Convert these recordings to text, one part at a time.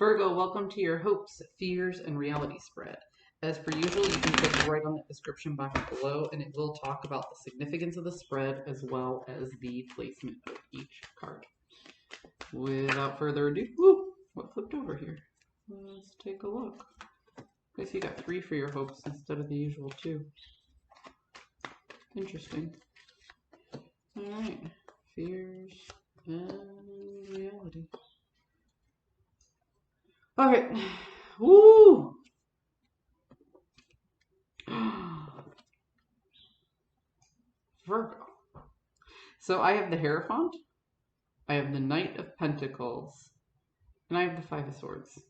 Virgo, welcome to your hopes, fears, and reality spread. As per usual, you can click right on the description box below, and it will talk about the significance of the spread as well as the placement of each card. Without further ado, what flipped over here? Let's take a look. I guess you got 3 for your hopes instead of the usual 2. Interesting. Alright, fears and reality. Okay. Woo! Virgo. So I have the Hierophant, I have the Knight of Pentacles, and I have the Five of Swords.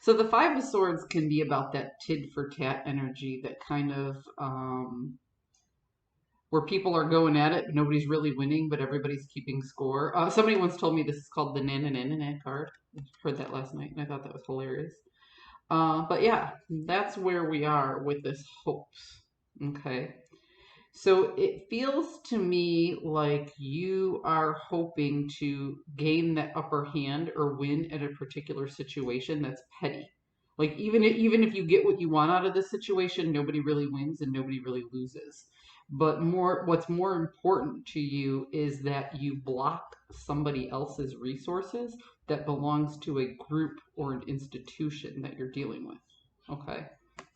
So the Five of Swords can be about that tit for tat energy, that kind of where people are going at it, but nobody's really winning, but everybody's keeping score. Somebody once told me this is called the na-na-na-na-na card. I heard that last night, and I thought that was hilarious. But yeah, that's where we are with this hopes. Okay. So it feels to me like you are hoping to gain that upper hand or win at a particular situation that's petty. Like even if you get what you want out of this situation, nobody really wins and nobody really loses. But what's more important to you is that you block somebody else's resources that belongs to a group or an institution that you're dealing with. Okay.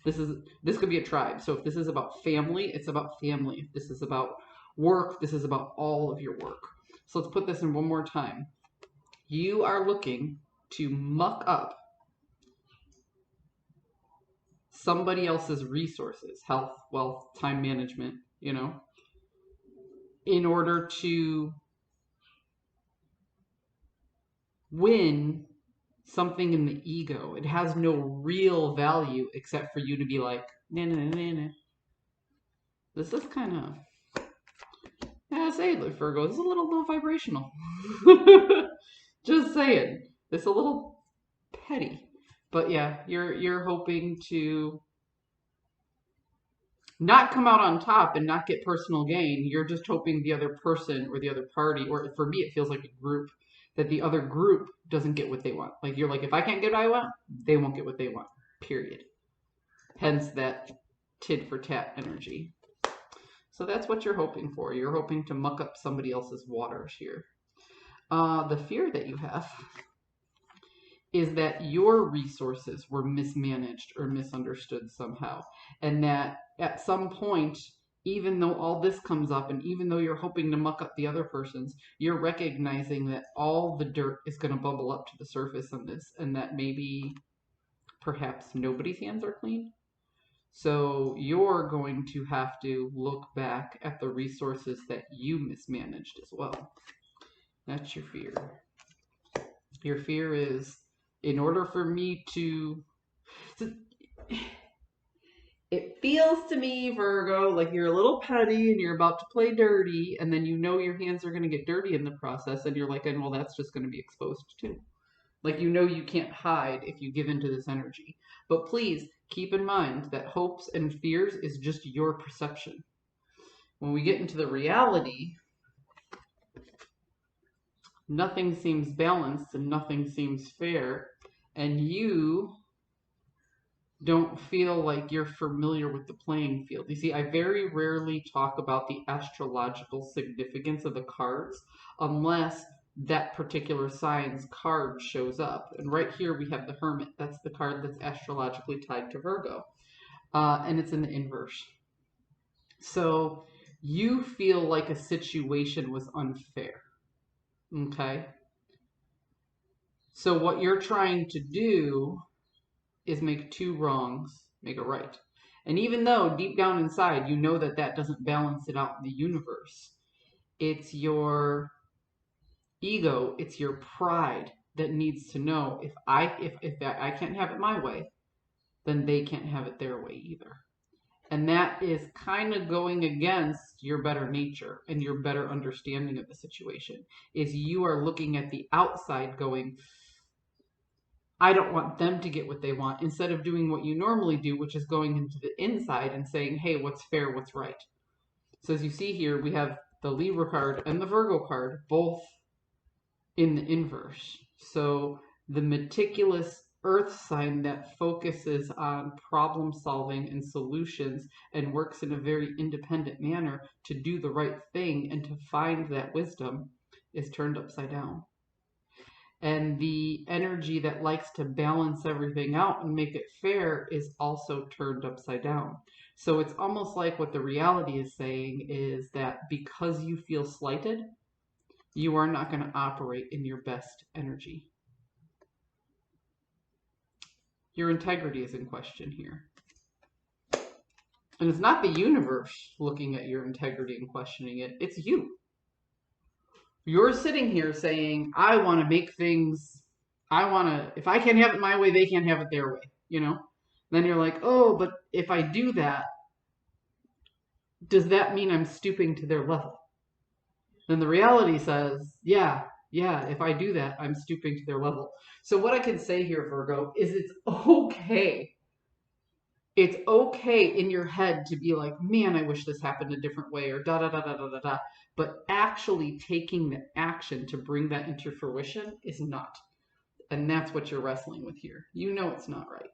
This could be a tribe. So if this is about family, it's about family. If this is about work, this is about all of your work. So let's put this in one more time. You are looking to muck up somebody else's resources, health, wealth, time management, in order to win something in the ego. It has no real value except for you to be like, nah, nah, nah, nah. This is kind of, yeah, say it, Virgo, this is a little low vibrational. Just saying. It's a little petty. But yeah, you're hoping to not come out on top and not get personal gain. You're just hoping the other person or the other party, or for me it feels like a group, that the other group doesn't get what they want. Like you're like, if I can't get what I want, they won't get what they want. Period. Hence that tit for tat energy. So that's what you're hoping for. You're hoping to muck up somebody else's waters here. The fear that you have is that your resources were mismanaged or misunderstood somehow. And that at some point, even though all this comes up and even though you're hoping to muck up the other person's, you're recognizing that all the dirt is going to bubble up to the surface on this, and that maybe perhaps nobody's hands are clean. So you're going to have to look back at the resources that you mismanaged as well. That's your fear. Your fear is, in order for me to... It feels to me, Virgo, like you're a little petty and you're about to play dirty, and then you know your hands are going to get dirty in the process, and you're like, and well, that's just going to be exposed too. Like, you can't hide if you give into this energy. But please keep in mind that hopes and fears is just your perception. When we get into the reality, nothing seems balanced and nothing seems fair, and you don't feel like you're familiar with the playing field. You see, I very rarely talk about the astrological significance of the cards unless that particular sign's card shows up. And right here we have the Hermit. That's the card that's astrologically tied to Virgo. And it's in the inverse. So you feel like a situation was unfair. Okay? So what you're trying to do is make 2 wrongs make a right. And even though deep down inside you know that that doesn't balance it out in the universe, it's your ego, it's your pride that needs to know, if I can't have it my way, then they can't have it their way either. And that is kind of going against your better nature and your better understanding of the situation. Is you are looking at the outside going, I don't want them to get what they want, instead of doing what you normally do, which is going into the inside and saying, hey, what's fair, what's right. So as you see here, we have the Libra card and the Virgo card both in the inverse. So the meticulous earth sign that focuses on problem solving and solutions and works in a very independent manner to do the right thing and to find that wisdom is turned upside down. And the energy that likes to balance everything out and make it fair is also turned upside down. So it's almost like what the reality is saying is that because you feel slighted, you are not going to operate in your best energy. Your integrity is in question here. And it's not the universe looking at your integrity and questioning it, it's you. You're sitting here saying, I want to make things, if I can't have it my way, they can't have it their way, you know? Then you're like, oh, but if I do that, does that mean I'm stooping to their level? Then the reality says, yeah, if I do that, I'm stooping to their level. So what I can say here, Virgo, is it's okay. It's okay in your head to be like, man, I wish this happened a different way, or da da da da da da da. But actually taking the action to bring that into fruition is not. And that's what you're wrestling with here. You know it's not right.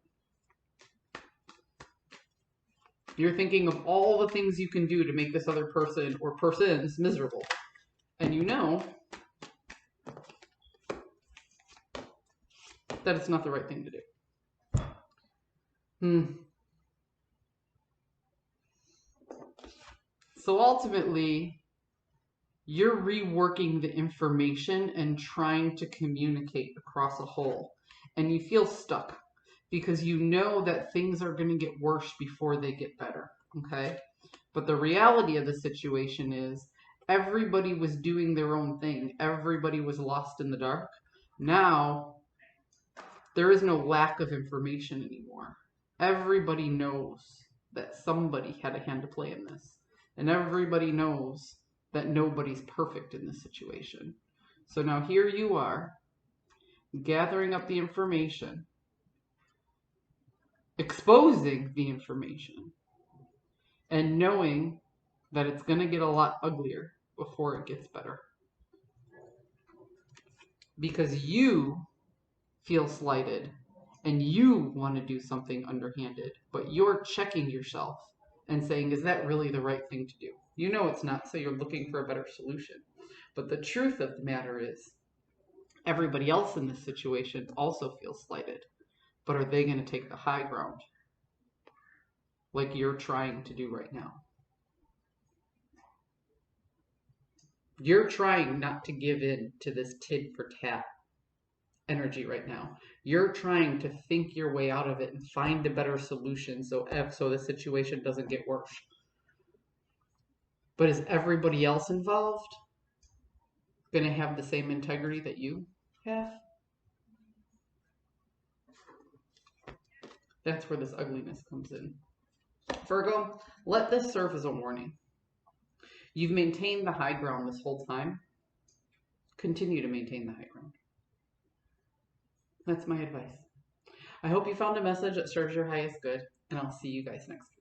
You're thinking of all the things you can do to make this other person or persons miserable. And you know that it's not the right thing to do. So ultimately, you're reworking the information and trying to communicate across a whole. And you feel stuck because you know that things are going to get worse before they get better. Okay? But the reality of the situation is everybody was doing their own thing. Everybody was lost in the dark. Now, there is no lack of information anymore. Everybody knows that somebody had a hand to play in this. And everybody knows that nobody's perfect in this situation. So now here you are, gathering up the information, exposing the information, and knowing that it's going to get a lot uglier before it gets better. Because you feel slighted and you want to do something underhanded, but you're checking yourself and saying, is that really the right thing to do? You know it's not, so you're looking for a better solution. But the truth of the matter is, everybody else in this situation also feels slighted. But are they going to take the high ground like you're trying to do right now? You're trying not to give in to this tit for tat energy right now. You're trying to think your way out of it and find a better solution so the situation doesn't get worse. But is everybody else involved going to have the same integrity that you have? That's where this ugliness comes in. Virgo, let this serve as a warning. You've maintained the high ground this whole time. Continue to maintain the high ground. That's my advice. I hope you found a message that serves your highest good, and I'll see you guys next time.